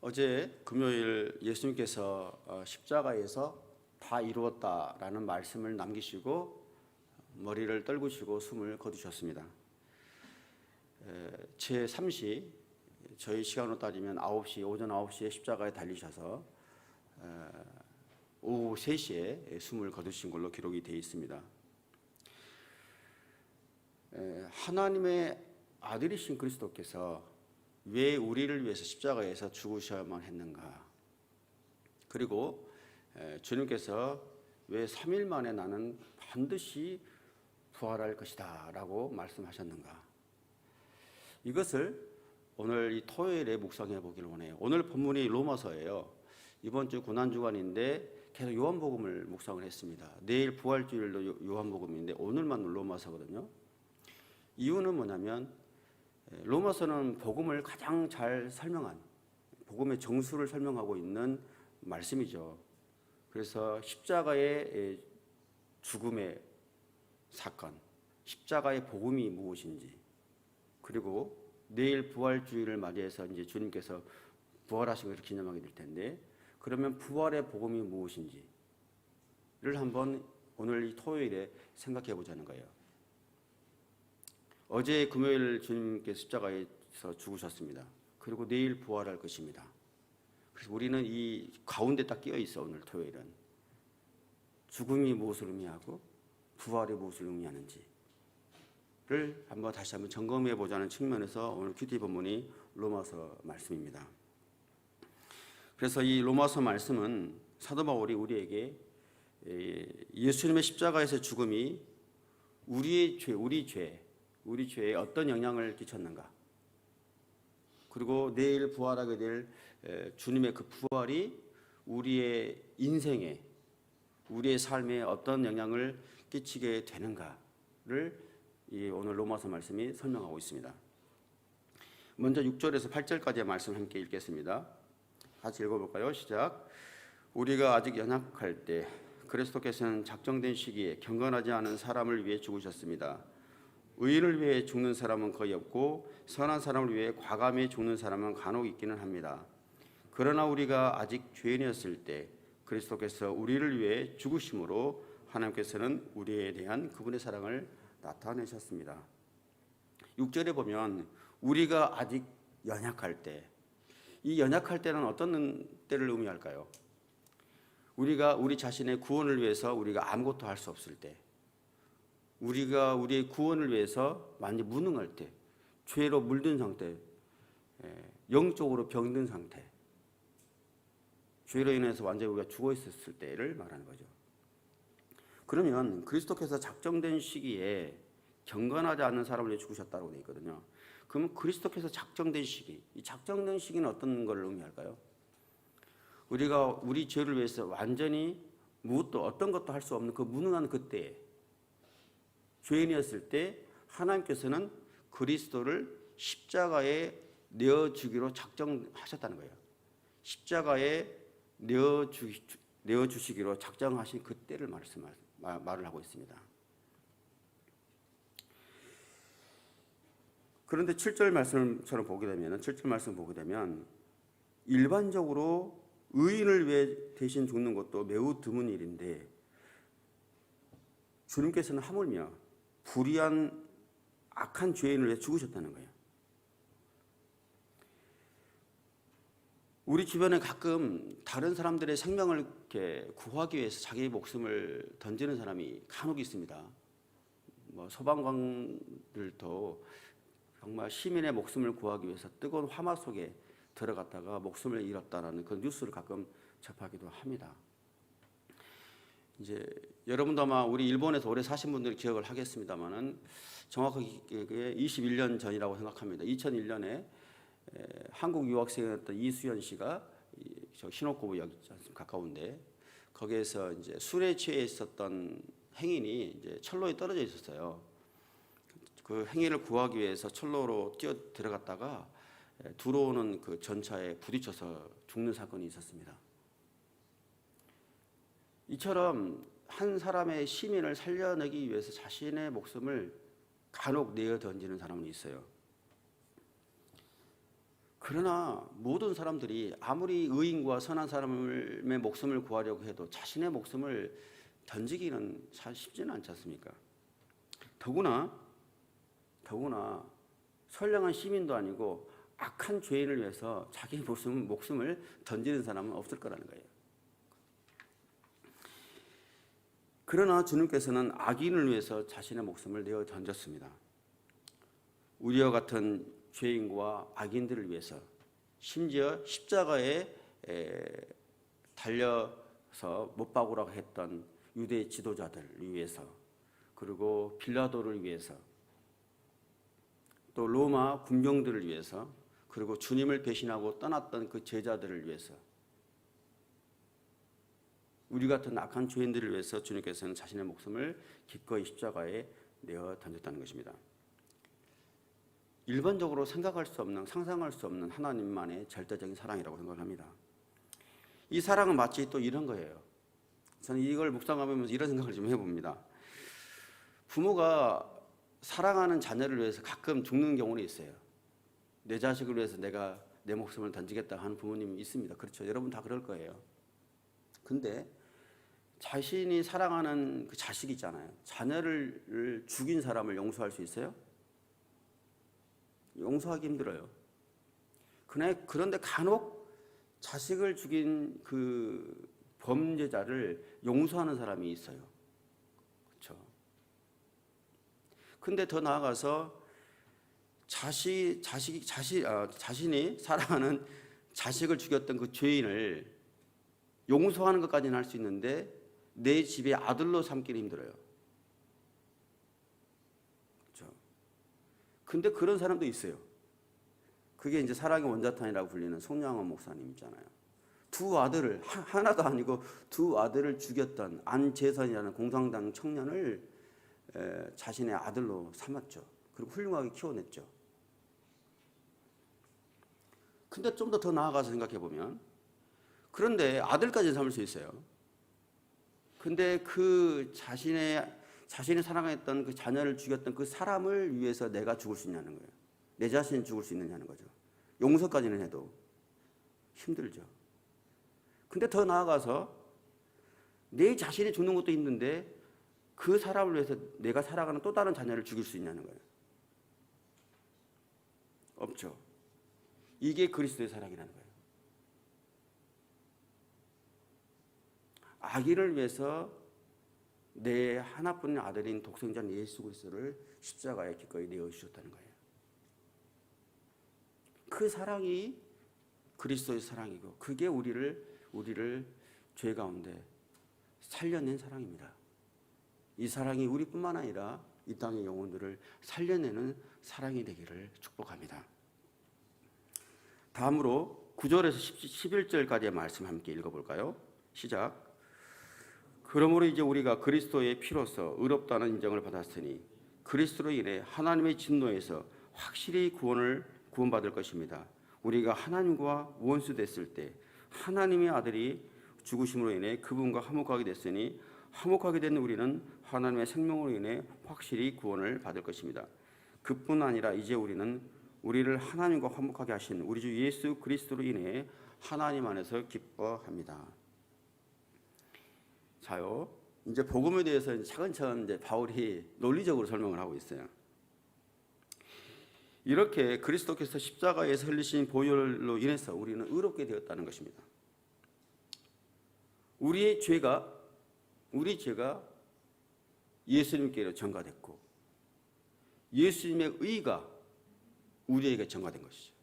어제 금요일 예수님께서 십자가에서 다 이루었다라는 말씀을 남기시고 머리를 떨구시고 숨을 거두셨습니다. 제3시 저희 시간으로 따지면 오전 9시에 십자가에 달리셔서 오후 3시에 숨을 거두신 걸로 기록이 되어 있습니다. 하나님의 아들이신 그리스도께서 왜 우리를 위해서 십자가에서 죽으셔야만 했는가? 그리고 주님께서 왜 3일 만에 나는 반드시 부활할 것이다 라고 말씀하셨는가? 이것을 오늘 이 토요일에 묵상해 보기를 원해요. 오늘 본문이 로마서예요. 이번 주 고난주간인데 계속 요한복음을 묵상을 했습니다. 내일 부활주일도 요한복음인데 오늘만 로마서거든요. 이유는 뭐냐면 로마서는 복음을 가장 잘 설명한, 복음의 정수를 설명하고 있는 말씀이죠. 그래서 십자가의 죽음의 사건, 십자가의 복음이 무엇인지, 그리고 내일 부활주의를 맞이해서 이제 주님께서 부활하신 것을 기념하게 될 텐데, 그러면 부활의 복음이 무엇인지를 한번 오늘 이 토요일에 생각해 보자는 거예요. 어제 금요일 주님께서 십자가에서 죽으셨습니다. 그리고 내일 부활할 것입니다. 그래서 우리는 이 가운데 딱 끼어 있어. 오늘 토요일은 죽음이 무엇을 의미하고 부활이 무엇을 의미하는지를 다시 한번 점검해 보자는 측면에서 오늘 큐티 본문이 로마서 말씀입니다. 그래서 이 로마서 말씀은 사도 바울이 우리에게 예수님의 십자가에서 죽음이 우리 죄에 어떤 영향을 끼쳤는가, 그리고 내일 부활하게 될 주님의 그 부활이 우리의 인생에, 우리의 삶에 어떤 영향을 끼치게 되는가를 오늘 로마서 말씀이 설명하고 있습니다. 먼저 6절에서 8절까지의 말씀 함께 읽겠습니다. 같이 읽어볼까요? 시작. 우리가 아직 연약할 때 그리스도께서는 작정된 시기에 경건하지 않은 사람을 위해 죽으셨습니다. 의인을 위해 죽는 사람은 거의 없고 선한 사람을 위해 과감히 죽는 사람은 간혹 있기는 합니다. 그러나 우리가 아직 죄인이었을 때 그리스도께서 우리를 위해 죽으심으로 하나님께서는 우리에 대한 그분의 사랑을 나타내셨습니다. 6절에 보면 우리가 아직 연약할 때, 이 연약할 때는 어떤 때를 의미할까요? 우리가 우리 자신의 구원을 위해서 우리가 아무것도 할 수 없을 때, 우리가 우리의 구원을 위해서 완전히 무능할 때, 죄로 물든 상태, 영적으로 병든 상태, 죄로 인해서 완전히 우리가 죽어 있었을 때를 말하는 거죠. 그러면 그리스도께서 작정된 시기에 경건하지 않는 사람을 위해 죽으셨다고 되어 있거든요. 그러면 그리스도께서 작정된 시기, 이 작정된 시기는 어떤 걸 의미할까요? 우리가 우리 죄를 위해서 완전히 무엇도 어떤 것도 할 수 없는 그 무능한 그때에, 죄인이었을 때 하나님께서는 그리스도를 십자가에 내어주기로 작정하셨다는 거예요. 십자가에 내어주시기로 작정하신 그때를 말을 하고 있습니다. 그런데 7절 말씀처럼 보게 되면, 7절 말씀 보게 되면 일반적으로 의인을 위해 대신 죽는 것도 매우 드문 일인데 주님께서는 하물며 불의한 악한 죄인을 위해 죽으셨다는 거예요. 우리 주변에 가끔 다른 사람들의 생명을 이렇게 구하기 위해서 자기의 목숨을 던지는 사람이 간혹 있습니다. 소방관들도 정말 시민의 목숨을 구하기 위해서 뜨거운 화막 속에 들어갔다가 목숨을 잃었다라는 그 뉴스를 가끔 접하기도 합니다. 이제 여러분도 아마 우리 일본에서 오래 사신 분들이 기억을 하겠습니다만은 정확하게 21년 전이라고 생각합니다. 2001년에 한국 유학생이었던 이수연 씨가 저 신호코부역 가까운데 거기에서 이제 술에 취해 있었던 행인이 이제 철로에 떨어져 있었어요. 그 행인을 구하기 위해서 철로로 뛰어 들어갔다가 들어오는 그 전차에 부딪혀서 죽는 사건이 있었습니다. 이처럼 한 사람의 시민을 살려내기 위해서 자신의 목숨을 간혹 내어 던지는 사람은 있어요. 그러나 모든 사람들이 아무리 의인과 선한 사람의 목숨을 구하려고 해도 자신의 목숨을 던지기는 참 쉽지는 않지 않습니까? 더구나 선량한 시민도 아니고 악한 죄인을 위해서 자기 목숨을 던지는 사람은 없을 거라는 거예요. 그러나 주님께서는 악인을 위해서 자신의 목숨을 내어 던졌습니다. 우리와 같은 죄인과 악인들을 위해서, 심지어 십자가에 달려서 못 박으라고 했던 유대 지도자들을 위해서, 그리고 빌라도를 위해서, 또 로마 군병들을 위해서, 그리고 주님을 배신하고 떠났던 그 제자들을 위해서, 우리 같은 악한 죄인들을 위해서 주님께서는 자신의 목숨을 기꺼이 십자가에 내어 던졌다는 것입니다. 일반적으로 생각할 수 없는, 상상할 수 없는 하나님만의 절대적인 사랑이라고 생각합니다. 이 사랑은 마치 또 이런 거예요. 저는 이걸 묵상하면서 이런 생각을 좀 해봅니다. 부모가 사랑하는 자녀를 위해서 가끔 죽는 경우는 있어요. 내 자식을 위해서 내가 내 목숨을 던지겠다 하는 부모님이 있습니다. 그렇죠. 여러분 다 그럴 거예요. 근데 자신이 사랑하는 그 자식 있잖아요. 자녀를 죽인 사람을 용서할 수 있어요? 용서하기 힘들어요. 그런데 간혹 자식을 죽인 그 범죄자를 용서하는 사람이 있어요. 그렇죠. 근데 더 나아가서 자신이 사랑하는 자식을 죽였던 그 죄인을 용서하는 것까지는 할 수 있는데 내 집의 아들로 삼기는 힘들어요. 그렇죠. 근데 그런 사람도 있어요. 그게 이제 사랑의 원자탄이라고 불리는 송영원 목사님 있잖아요. 두 아들을, 하나도 아니고 두 아들을 죽였던 안재선이라는 공산당 청년을 자신의 아들로 삼았죠. 그리고 훌륭하게 키워냈죠. 근데 좀 더 나아가서 생각해 보면, 그런데 아들까지는 삼을 수 있어요. 근데 그 자신이 사랑했던 그 자녀를 죽였던 그 사람을 위해서 내가 죽을 수 있냐는 거예요. 내 자신이 죽을 수 있느냐는 거죠. 용서까지는 해도 힘들죠. 근데 더 나아가서 내 자신이 죽는 것도 힘든데 그 사람을 위해서 내가 사랑하는 또 다른 자녀를 죽일 수 있냐는 거예요. 없죠. 이게 그리스도의 사랑이라는 거예요. 악인을 위해서 내 하나뿐인 아들인 독생자 예수 그리스도를 십자가에 기꺼이 내어주셨다는 거예요. 그 사랑이 그리스도의 사랑이고, 그게 우리를 죄 가운데 살려낸 사랑입니다. 이 사랑이 우리뿐만 아니라 이 땅의 영혼들을 살려내는 사랑이 되기를 축복합니다. 다음으로 9절에서 11절까지의 말씀 함께 읽어볼까요? 시작. 그러므로 이제 우리가 그리스도의 피로서 의롭다는 인정을 받았으니 그리스도로 인해 하나님의 진노에서 확실히 구원받을 것입니다. 우리가 하나님과 원수 됐을 때 하나님의 아들이 죽으심으로 인해 그분과 화목하게 됐으니 화목하게 된 우리는 하나님의 생명으로 인해 확실히 구원을 받을 것입니다. 그뿐 아니라 이제 우리를 하나님과 화목하게 하신 우리 주 예수 그리스도로 인해 하나님 안에서 기뻐합니다. 자요, 이제 복음에 대해서 차근차근 이제 바울이 논리적으로 설명을 하고 있어요. 이렇게 그리스도께서 십자가에서 흘리신 보혈로 인해서 우리는 의롭게 되었다는 것입니다. 우리 죄가 예수님께로 전가됐고 예수님의 의가 우리에게 전가된 것이죠.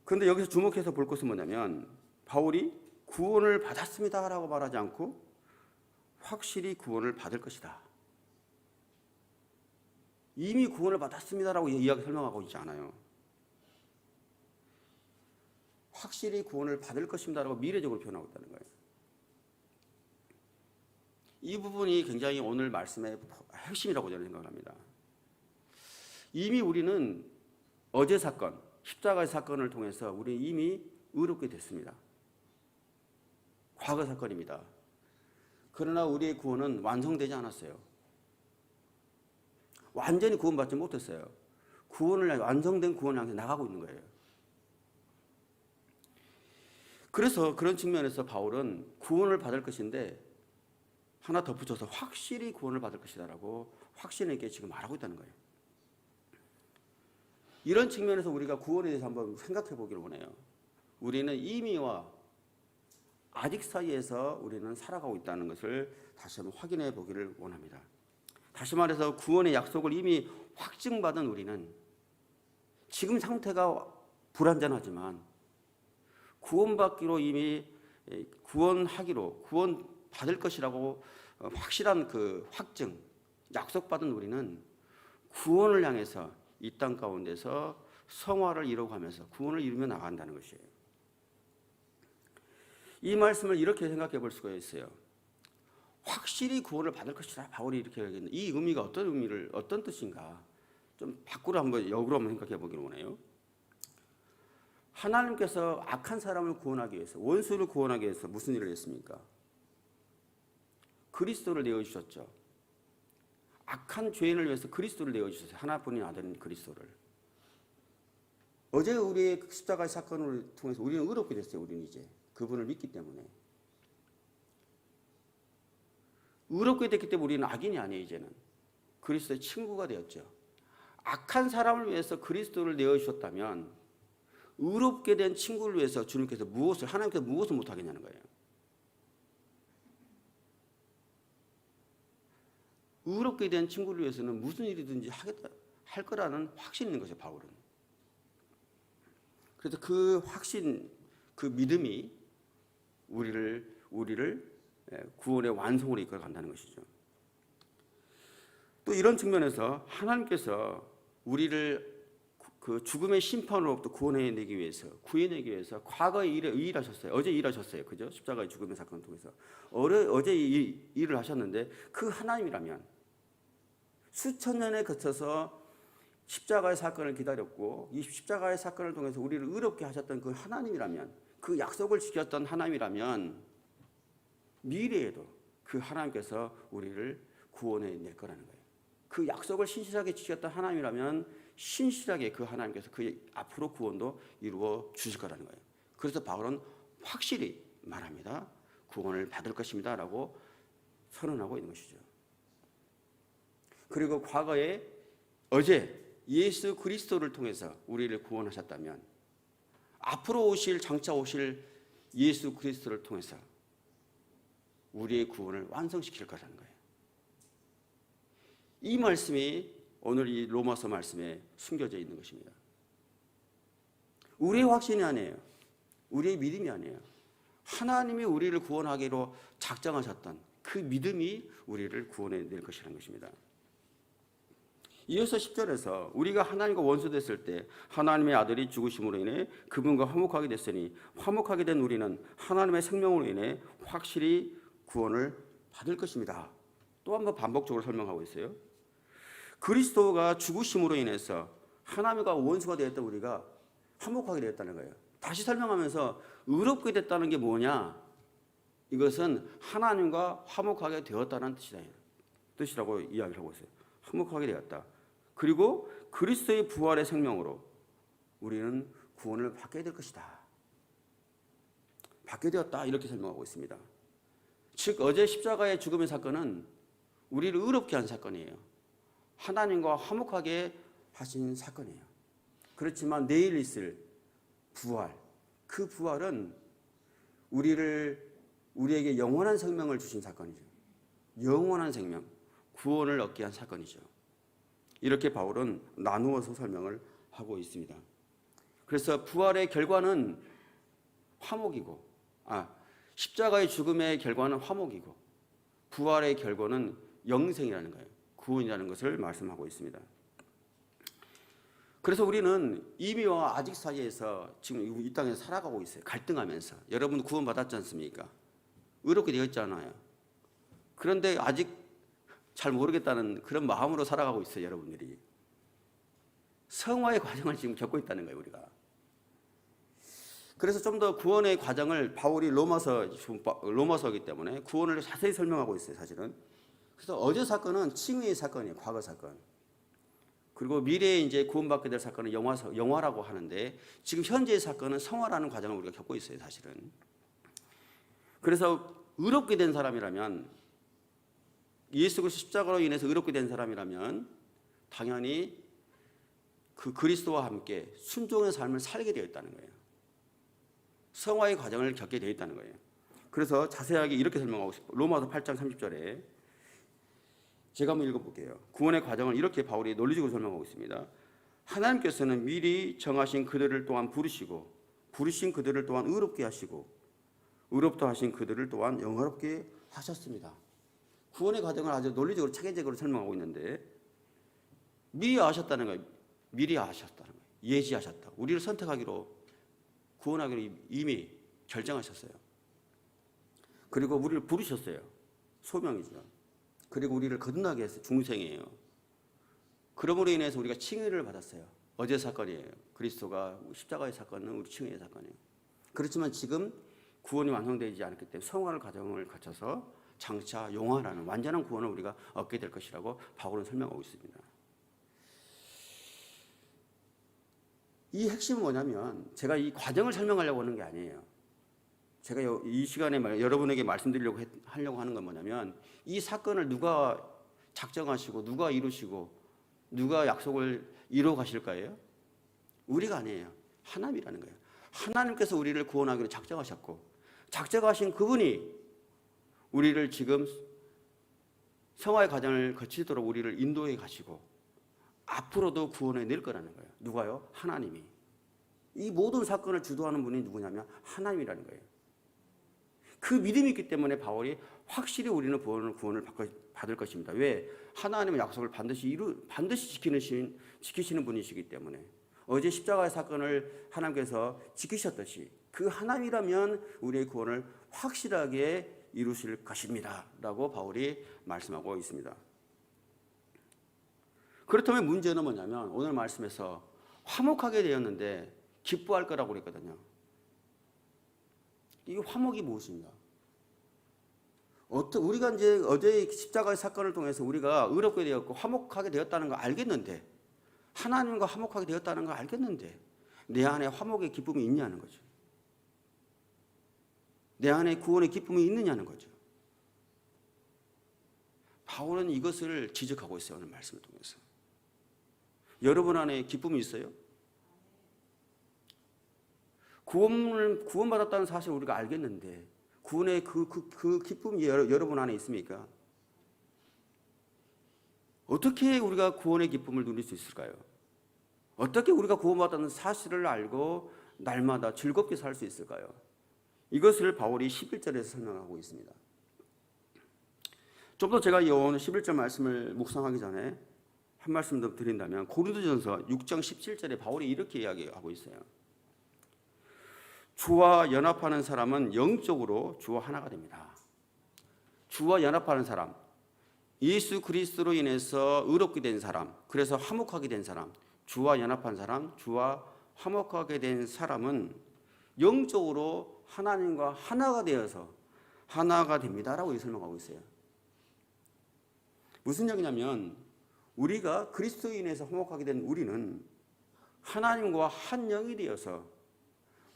그런데 여기서 주목해서 볼 것은 뭐냐면, 바울이 구원을 받았습니다라고 말하지 않고 확실히 구원을 받을 것이다. 이미 구원을 받았습니다라고 이야기 설명하고 있지 않아요. 확실히 구원을 받을 것입니다라고 미래적으로 표현하고 있다는 거예요. 이 부분이 굉장히 오늘 말씀의 핵심이라고 저는 생각을 합니다. 이미 우리는 어제 사건, 십자가의 사건을 통해서 우리 이미 의롭게 됐습니다. 과거 사건입니다. 그러나 우리의 구원은 완성되지 않았어요. 완전히 구원받지 못했어요. 완성된 구원을 향해 나가고 있는 거예요. 그래서 그런 측면에서 바울은 구원을 받을 것인데 하나 덧붙여서 확실히 구원을 받을 것이다라고 확신을 있게 지금 말하고 있다는 거예요. 이런 측면에서 우리가 구원에 대해서 한번 생각해 보기를 원해요. 우리는 이미와 아직 사이에서 우리는 살아가고 있다는 것을 다시 한번 확인해 보기를 원합니다. 다시 말해서 구원의 약속을 이미 확증받은 우리는 지금 상태가 불완전하지만 구원받기로 이미 구원받을 것이라고 확실한 그 확증, 약속받은 우리는 구원을 향해서 이 땅 가운데서 성화를 이루어가면서 구원을 이루며 나간다는 것이에요. 이 말씀을 이렇게 생각해 볼 수가 있어요. 확실히 구원을 받을 것이다. 바울이 이렇게 얘기했는데 이 의미가 어떤 뜻인가? 좀 밖으로 한번 역으로 한번 생각해 보기를 원해요. 하나님께서 악한 사람을 구원하기 위해서, 원수를 구원하기 위해서 무슨 일을 했습니까? 그리스도를 내어주셨죠. 악한 죄인을 위해서 그리스도를 내어주셨어요. 하나뿐인 아들인 그리스도를. 어제 우리의 십자가의 사건을 통해서 우리는 의롭게 됐어요. 우리는 이제 그분을 믿기 때문에. 의롭게 됐기 때문에 우리는 악인이 아니에요. 이제는 그리스도의 친구가 되었죠. 악한 사람을 위해서 그리스도를 내어주셨다면 의롭게 된 친구를 위해서 주님께서 하나님께서 무엇을 못하겠냐는 거예요. 의롭게 된 친구를 위해서는 무슨 일이든지 할 거라는 확신이 있는 거죠, 바울은. 그래서 그 확신, 그 믿음이 우리를 구원의 완성으로 이끌어 간다는 것이죠. 또 이런 측면에서 하나님께서 우리를 그 죽음의 심판으로부터 구해내기 위해서 과거에 일하셨어요. 어제 일하셨어요. 그죠? 십자가의 죽음의 사건을 통해서. 어제 일을 하셨는데 그 하나님이라면 수천 년에 거쳐서 십자가의 사건을 기다렸고 이 십자가의 사건을 통해서 우리를 의롭게 하셨던 그 하나님이라면, 그 약속을 지켰던 하나님이라면 미래에도 그 하나님께서 우리를 구원해 낼 거라는 거예요. 그 약속을 신실하게 지켰던 하나님이라면 신실하게 그 하나님께서 그 앞으로 구원도 이루어 주실 거라는 거예요. 그래서 바울은 확실히 말합니다. 구원을 받을 것입니다 라고 선언하고 있는 것이죠. 그리고 과거에 어제 예수 그리스도를 통해서 우리를 구원하셨다면 앞으로 장차 오실 예수 그리스도를 통해서 우리의 구원을 완성시킬 거라는 거예요. 이 말씀이 오늘 이 로마서 말씀에 숨겨져 있는 것입니다. 우리의 확신이 아니에요. 우리의 믿음이 아니에요. 하나님이 우리를 구원하기로 작정하셨던 그 믿음이 우리를 구원해 낼 것이라는 것입니다. 이어서 10절에서 우리가 하나님과 원수됐을 때 하나님의 아들이 죽으심으로 인해 그분과 화목하게 됐으니 화목하게 된 우리는 하나님의 생명으로 인해 확실히 구원을 받을 것입니다. 또 한 번 반복적으로 설명하고 있어요. 그리스도가 죽으심으로 인해서 하나님과 원수가 되었던 우리가 화목하게 되었다는 거예요. 다시 설명하면서 의롭게 됐다는 게 뭐냐? 이것은 하나님과 화목하게 되었다는 뜻이라고 이야기를 하고 있어요. 화목하게 되었다. 그리고 그리스도의 부활의 생명으로 우리는 구원을 받게 될 것이다. 받게 되었다. 이렇게 설명하고 있습니다. 즉 어제 십자가의 죽음의 사건은 우리를 의롭게 한 사건이에요. 하나님과 화목하게 하신 사건이에요. 그렇지만 내일 있을 부활, 그 부활은 우리에게 영원한 생명을 주신 사건이죠. 영원한 생명, 구원을 얻게 한 사건이죠. 이렇게 바울은 나누어서 설명을 하고 있습니다. 그래서 부활의 결과는 화목이고, 십자가의 죽음의 결과는 화목이고, 부활의 결과는 영생이라는 거예요. 구원이라는 것을 말씀하고 있습니다. 그래서 우리는 이미와 아직 사이에서 지금 이 땅에서 살아가고 있어요. 갈등하면서. 여러분 구원 받았지 않습니까? 의롭게 되어 있잖아요. 그런데 아직 잘 모르겠다는 그런 마음으로 살아가고 있어요. 여러분들이. 성화의 과정을 지금 겪고 있다는 거예요. 우리가. 그래서 좀 더 구원의 과정을 바울이 로마서이기 때문에 구원을 자세히 설명하고 있어요. 사실은. 그래서 어제 사건은 칭의의 사건이에요. 과거 사건. 그리고 미래에 이제 구원받게 될 사건은 영화라고 하는데 지금 현재의 사건은 성화라는 과정을 우리가 겪고 있어요, 사실은. 그래서 의롭게 된 사람이라면, 예수 그리스도 십자가로 인해서 의롭게 된 사람이라면 당연히 그 그리스도와 함께 순종의 삶을 살게 되어 있다는 거예요. 성화의 과정을 겪게 되어 있다는 거예요. 그래서 자세하게 이렇게 설명하고 싶어요. 로마서 8장 30절에 제가 한번 읽어볼게요. 구원의 과정을 이렇게 바울이 논리적으로 설명하고 있습니다. 하나님께서는 미리 정하신 그들을 또한 부르시고, 부르신 그들을 또한 의롭게 하시고, 의롭다 하신 그들을 또한 영화롭게 하셨습니다. 구원의 과정을 아주 논리적으로 체계적으로 설명하고 있는데, 미리 아셨다는 거예요. 미리 아셨다는 거예요. 예지하셨다. 우리를 선택하기로, 구원하기로 이미 결정하셨어요. 그리고 우리를 부르셨어요. 소명이죠. 그리고 우리를 거듭나게 해서 중생이에요. 그러므로 인해서 우리가 칭의를 받았어요. 어제 사건이에요. 그리스도가 십자가의 사건은 우리 칭의의 사건이에요. 그렇지만 지금 구원이 완성되지 않았기 때문에 성화의 과정을 거쳐서 장차 영화라는 완전한 구원을 우리가 얻게 될 것이라고 바울은 설명하고 있습니다. 이 핵심은 뭐냐면, 제가 이 과정을 설명하려고 하는 게 아니에요. 제가 이 시간에 여러분에게 말씀드리려고 하려고 하는 건 뭐냐면, 이 사건을 누가 작정하시고 누가 이루시고 누가 약속을 이루어 가실 거예요? 우리가 아니에요. 하나님이라는 거예요. 하나님께서 우리를 구원하기로 작정하셨고, 작정하신 그분이 우리를 지금 성화의 과정을 거치도록 우리를 인도해 가시고 앞으로도 구원해 낼 거라는 거예요. 누가요? 하나님이. 이 모든 사건을 주도하는 분이 누구냐면 하나님이라는 거예요. 그 믿음이 있기 때문에 바울이 확실히 우리는 구원을 받을 것입니다. 왜? 하나님의 약속을 반드시 지키시는 분이시기 때문에. 어제 십자가의 사건을 하나님께서 지키셨듯이 그 하나님이라면 우리의 구원을 확실하게 이루실 것입니다 라고 바울이 말씀하고 있습니다. 그렇다면 문제는 뭐냐면, 오늘 말씀에서 화목하게 되었는데 기뻐할 거라고 그랬거든요. 이 화목이 무엇입니까? 우리가 이제 어제 십자가의 사건을 통해서 우리가 의롭게 되었고 화목하게 되었다는 걸 알겠는데, 하나님과 화목하게 되었다는 걸 알겠는데 내 안에 화목의 기쁨이 있냐는 거죠. 내 안에 구원의 기쁨이 있느냐는 거죠. 바울은 이것을 지적하고 있어요. 오늘 말씀을 통해서. 여러분 안에 기쁨이 있어요? 구원받았다는 사실을 우리가 알겠는데 구원의 그 기쁨이 여러분 안에 있습니까? 어떻게 우리가 구원의 기쁨을 누릴 수 있을까요? 어떻게 우리가 구원받았다는 사실을 알고 날마다 즐겁게 살 수 있을까요? 이것을 바울이 11절에서 설명하고 있습니다. 좀 더 제가 오늘 11절 말씀을 묵상하기 전에 한 말씀 더 드린다면, 고린도전서 6장 17절에 바울이 이렇게 이야기하고 있어요. 주와 연합하는 사람은 영적으로 주와 하나가 됩니다. 주와 연합하는 사람, 예수 그리스도로 인해서 의롭게 된 사람, 그래서 화목하게 된 사람, 주와 연합한 사람, 주와 화목하게 된 사람은 영적으로 하나님과 하나가 되어서 하나가 됩니다라고 설명하고 있어요. 무슨 얘기냐면, 우리가 그리스도로 인해서 화목하게 된 우리는 하나님과 한 영이 되어서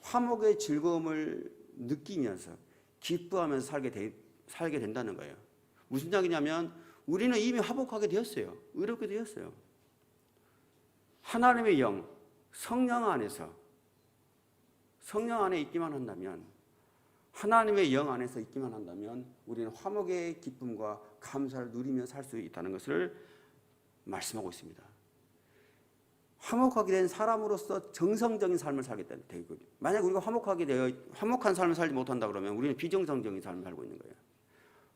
화목의 즐거움을 느끼면서 기뻐하면서 살게 된다는 거예요. 무슨 얘기냐면, 우리는 이미 화목하게 되었어요. 의롭게 되었어요. 하나님의 영, 성령 안에 있기만 한다면, 하나님의 영 안에서 있기만 한다면 우리는 화목의 기쁨과 감사를 누리며 살 수 있다는 것을 말씀하고 있습니다. 화목하게 된 사람으로서 정성적인 삶을 살겠다는 거예요. 만약 우리가 화목한 삶을 살지 못한다 그러면 우리는 비정성적인 삶을 살고 있는 거예요.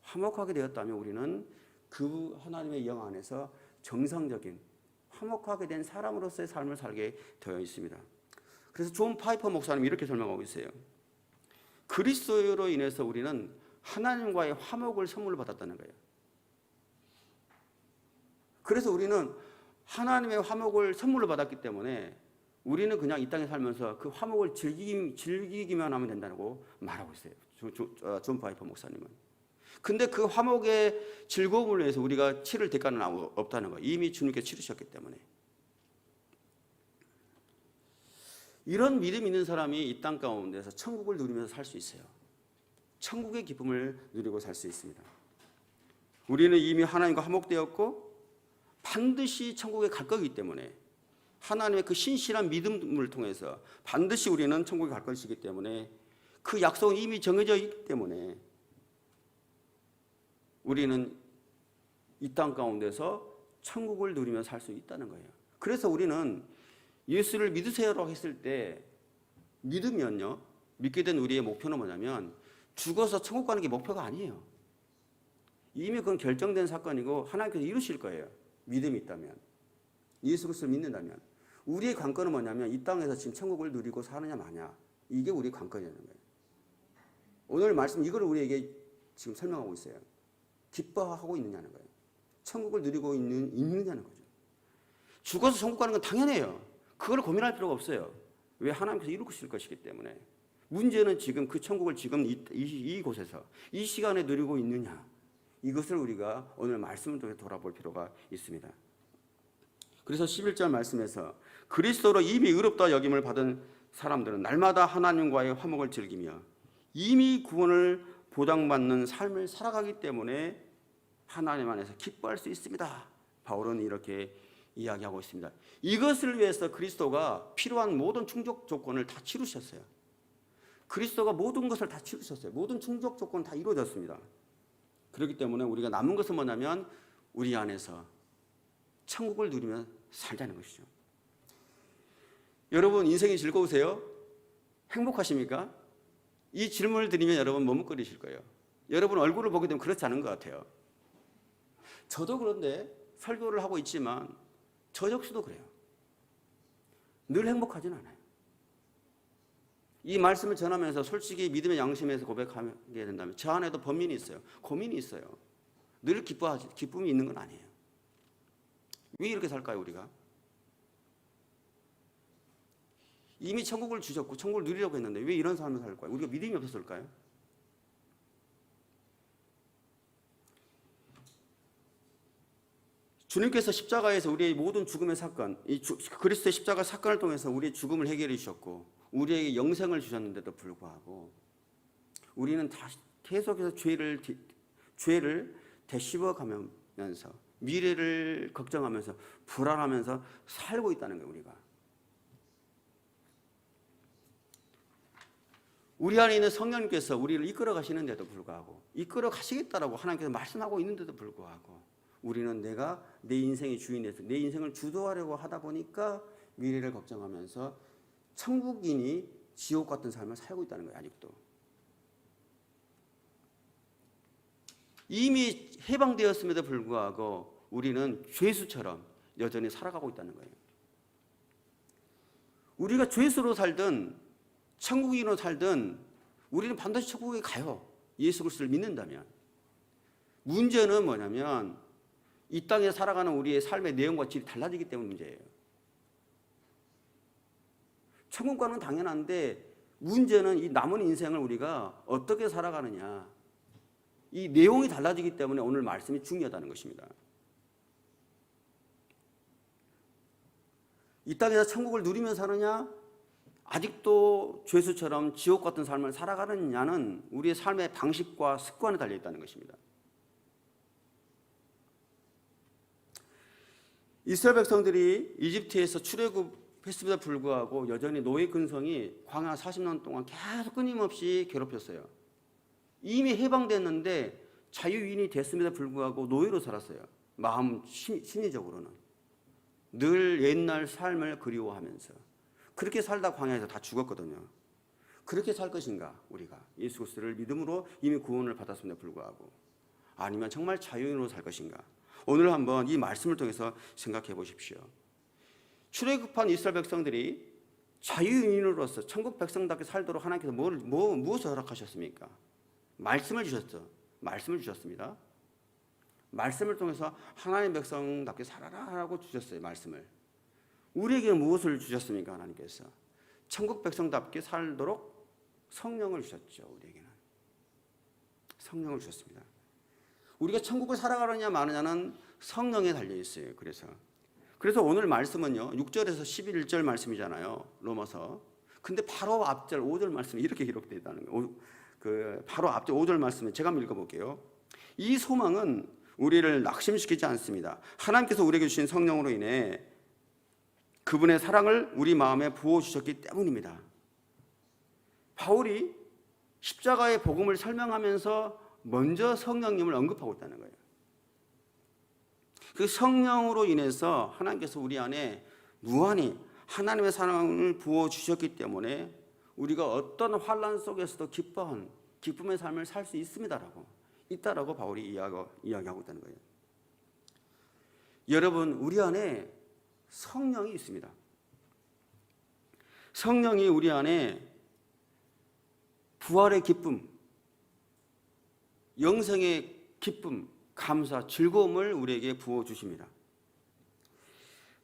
화목하게 되었다면 우리는 그 하나님의 영 안에서 정성적인 화목하게 된 사람으로서의 삶을 살게 되어 있습니다. 그래서 존 파이퍼 목사님이 이렇게 설명하고 있어요. 그리스도로 인해서 우리는 하나님과의 화목을 선물로 받았다는 거예요. 그래서 우리는 하나님의 화목을 선물로 받았기 때문에 우리는 그냥 이 땅에 살면서 그 화목을 즐기기만 하면 된다고 말하고 있어요. 존 파이퍼 목사님은. 근데 그 화목의 즐거움을 위해서 우리가 치를 대가는 없다는 거예요. 이미 주님께서 치르셨기 때문에. 이런 믿음 있는 사람이 이 땅 가운데서 천국을 누리면서 살 수 있어요. 천국의 기쁨을 누리고 살 수 있습니다. 우리는 이미 하나님과 화목되었고 반드시 천국에 갈 거기 때문에, 하나님의 그 신실한 믿음을 통해서 반드시 우리는 천국에 갈 것이기 때문에, 그 약속은 이미 정해져 있기 때문에 우리는 이 땅 가운데서 천국을 누리며 살 수 있다는 거예요. 그래서 우리는 예수를 믿으세요라고 했을 때, 믿으면요, 믿게 된 우리의 목표는 뭐냐면 죽어서 천국 가는 게 목표가 아니에요. 이미 그건 결정된 사건이고 하나님께서 이루실 거예요. 믿음이 있다면, 예수 그리스도를 믿는다면. 우리의 관건은 뭐냐면 이 땅에서 지금 천국을 누리고 사느냐 마냐, 이게 우리의 관건이라는 거예요. 오늘 말씀 이걸 우리에게 지금 설명하고 있어요. 기뻐하고 있느냐는 거예요. 천국을 누리고 있느냐는 거죠. 죽어서 천국 가는 건 당연해요. 그걸 고민할 필요가 없어요. 왜? 하나님께서 이루실 것이기 때문에. 문제는 지금 그 천국을 지금 이곳에서 이 시간에 누리고 있느냐, 이것을 우리가 오늘 말씀을 통해 돌아볼 필요가 있습니다. 그래서 11절 말씀에서 그리스도로 이미 의롭다 여김을 받은 사람들은 날마다 하나님과의 화목을 즐기며 이미 구원을 보장받는 삶을 살아가기 때문에 하나님 안에서 기뻐할 수 있습니다. 바울은 이렇게 이야기하고 있습니다. 이것을 위해서 그리스도가 필요한 모든 충족 조건을 다 치루셨어요. 그리스도가 모든 것을 다 치루셨어요. 모든 충족 조건은 다 이루어졌습니다. 그렇기 때문에 우리가 남은 것은 뭐냐면 우리 안에서 천국을 누리며 살자는 것이죠. 여러분, 인생이 즐거우세요? 행복하십니까? 이 질문을 드리면 여러분 머뭇거리실 거예요. 여러분 얼굴을 보게 되면 그렇지 않은 것 같아요. 저도 그런데 설교를 하고 있지만 저 역시도 그래요. 늘 행복하지는 않아요. 이 말씀을 전하면서 솔직히 믿음의 양심에서 고백하게 된다면 저 안에도 번민이 있어요. 고민이 있어요. 늘 기쁨이 있는 건 아니에요. 왜 이렇게 살까요, 우리가? 이미 천국을 주셨고 천국을 누리려고 했는데 왜 이런 삶을 살까요? 우리가 믿음이 없었을까요? 주님께서 십자가에서 우리의 모든 죽음의 사건, 그리스도의 십자가 사건을 통해서 우리의 죽음을 해결해 주셨고 우리에게 영생을 주셨는데도 불구하고 우리는 다시 계속해서 죄를 되씹어가면서 미래를 걱정하면서 불안하면서 살고 있다는 거예요. 우리 안에 있는 성령님께서 우리를 이끌어 가시는데도 불구하고, 이끌어 가시겠다라고 하나님께서 말씀하고 있는데도 불구하고 우리는 내가 내 인생의 주인에서 내 인생을 주도하려고 하다 보니까 미래를 걱정하면서 천국인이 지옥 같은 삶을 살고 있다는 거예요. 아직도 이미 해방되었음에도 불구하고 우리는 죄수처럼 여전히 살아가고 있다는 거예요. 우리가 죄수로 살든 천국인으로 살든 우리는 반드시 천국에 가요. 예수 그리스도를 믿는다면. 문제는 뭐냐면 이 땅에 살아가는 우리의 삶의 내용과 질이 달라지기 때문에 문제예요. 천국 가는 건 당연한데 문제는 이 남은 인생을 우리가 어떻게 살아가느냐, 이 내용이 달라지기 때문에 오늘 말씀이 중요하다는 것입니다. 이 땅에서 천국을 누리며 사느냐, 아직도 죄수처럼 지옥 같은 삶을 살아가느냐는 우리의 삶의 방식과 습관에 달려 있다는 것입니다. 이스라엘 백성들이 이집트에서 출애굽했음에도 불구하고 여전히 노예 근성이 광야 40년 동안 계속 끊임없이 괴롭혔어요. 이미 해방됐는데 자유인이 됐음에도 불구하고 노예로 살았어요. 마음 심리적으로는 늘 옛날 삶을 그리워하면서 그렇게 살다 광야에서 다 죽었거든요. 그렇게 살 것인가 우리가 예수 그리스도를 믿음으로 이미 구원을 받았음에도 불구하고, 아니면 정말 자유인으로 살 것인가? 오늘 한번 이 말씀을 통해서 생각해 보십시오. 출애굽한 이스라엘 백성들이 자유인으로서 천국 백성답게 살도록 하나님께서 무엇을 허락하셨습니까? 말씀을 주셨죠. 말씀을 주셨습니다. 말씀을 통해서 하나님 백성답게 살아라라고 주셨어요. 말씀을. 우리에게 무엇을 주셨습니까? 하나님께서 천국 백성답게 살도록 성령을 주셨죠. 우리에게는 성령을 주셨습니다. 우리가 천국을 살아가느냐 마느냐는 성령에 달려 있어요. 그래서 오늘 말씀은요 6절에서 11절 말씀이잖아요. 로마서 근데 바로 앞절 5절 말씀에 이렇게 기록되어 있다는 거예요. 바로 앞절 5절 말씀에 제가 한번 읽어볼게요. 이 소망은 우리를 낙심시키지 않습니다. 하나님께서 우리에게 주신 성령으로 인해 그분의 사랑을 우리 마음에 부어주셨기 때문입니다. 바울이 십자가의 복음을 설명하면서 먼저 성령님을 언급하고 있다는 거예요. 그 성령으로 인해서 하나님께서 우리 안에 무한히 하나님의 사랑을 부어주셨기 때문에 우리가 어떤 환난 속에서도 기쁨의 삶을 살 수 있다라고 바울이 이야기하고 있다는 거예요. 여러분, 우리 안에 성령이 있습니다. 성령이 우리 안에 부활의 기쁨, 영생의 기쁨, 감사, 즐거움을 우리에게 부어주십니다.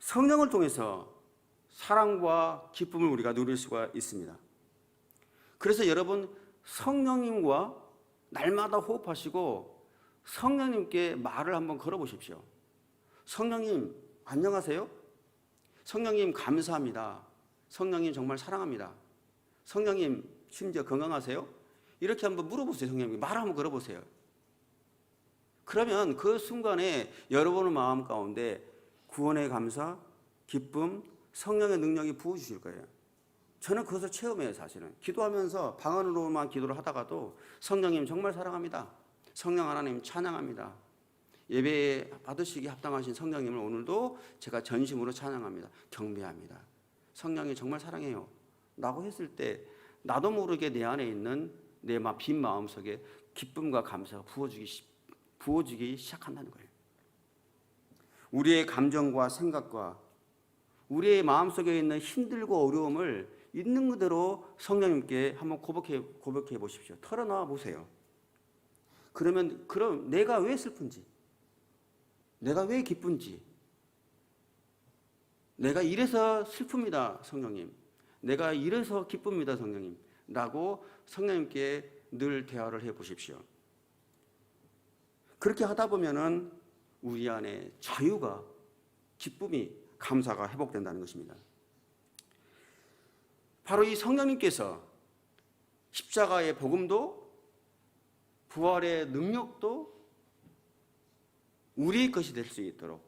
성령을 통해서 사랑과 기쁨을 우리가 누릴 수가 있습니다. 그래서 여러분, 성령님과 날마다 호흡하시고 성령님께 말을 한번 걸어보십시오. 성령님 안녕하세요. 성령님 감사합니다. 성령님 정말 사랑합니다. 성령님 심지어 건강하세요? 이렇게 한번 물어보세요. 성령님 말 한번 걸어보세요. 그러면 그 순간에 여러분의 마음 가운데 구원의 감사, 기쁨, 성령의 능력이 부어주실 거예요. 저는 그것을 체험해요. 사실은 기도하면서 방 안으로만 기도를 하다가도 성령님 정말 사랑합니다. 성령 하나님 찬양합니다. 예배 받으시기 합당하신 성령님을 오늘도 제가 전심으로 찬양합니다. 경배합니다. 성령이 정말 사랑해요 라고 했을 때 나도 모르게 내 안에 있는 내 빈 마음속에 기쁨과 감사가 부어지기 시작한다는 거예요. 우리의 감정과 생각과 우리의 마음속에 있는 힘들고 어려움을 있는 그대로 성령님께 한번 고백해 보십시오. 털어놔 보세요. 그럼 내가 왜 슬픈지, 내가 왜 기쁜지, 내가 이래서 슬픕니다, 성령님. 내가 이래서 기쁩니다, 성령님. 라고 성령님께 늘 대화를 해 보십시오. 그렇게 하다 보면은 우리 안에 자유가, 기쁨이, 감사가 회복된다는 것입니다. 바로 이 성령님께서 십자가의 복음도 부활의 능력도 우리의 것이 될 수 있도록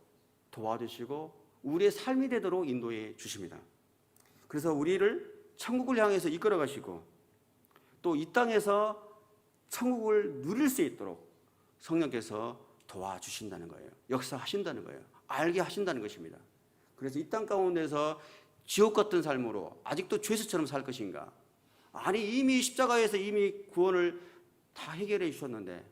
도와주시고 우리의 삶이 되도록 인도해 주십니다. 그래서 우리를 천국을 향해서 이끌어 가시고 또 이 땅에서 천국을 누릴 수 있도록 성령께서 도와주신다는 거예요. 역사하신다는 거예요. 알게 하신다는 것입니다. 그래서 이 땅 가운데서 지옥 같은 삶으로 아직도 죄수처럼 살 것인가? 아니 이미 십자가에서 이미 구원을 다 해결해 주셨는데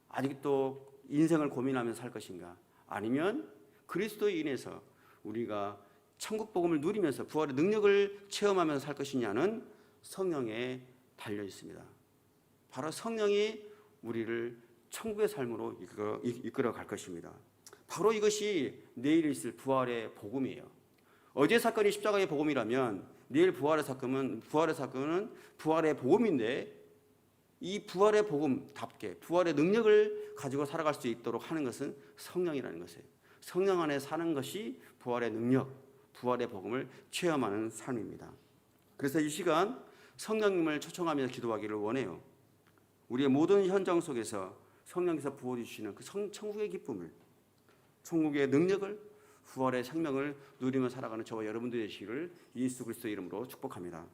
아직도 인생을 고민하면서 살 것인가? 아니면 그리스도에 인해서 우리가 천국 복음을 누리면서 부활의 능력을 체험하면서 살 것이냐는 성령에 달려 있습니다. 바로 성령이 우리를 천국의 삶으로 이끌어 갈 것입니다. 바로 이것이 내일 있을 부활의 복음이에요. 어제 사건이 십자가의 복음이라면 내일 부활의 사건은 부활의 복음인데 이 부활의 복음답게 부활의 능력을 가지고 살아갈 수 있도록 하는 것은 성령이라는 것이에요. 성령 안에 사는 것이 부활의 능력, 부활의 복음을 체험하는 삶입니다. 그래서 이 시간 성령님을 초청하며 기도하기를 원해요. 우리의 모든 현장 속에서 성령께서 부어주시는 그 천국의 기쁨을, 천국의 능력을, 부활의 생명을 누리며 살아가는 저와 여러분들 되시기를 예수 그리스도의 이름으로 축복합니다.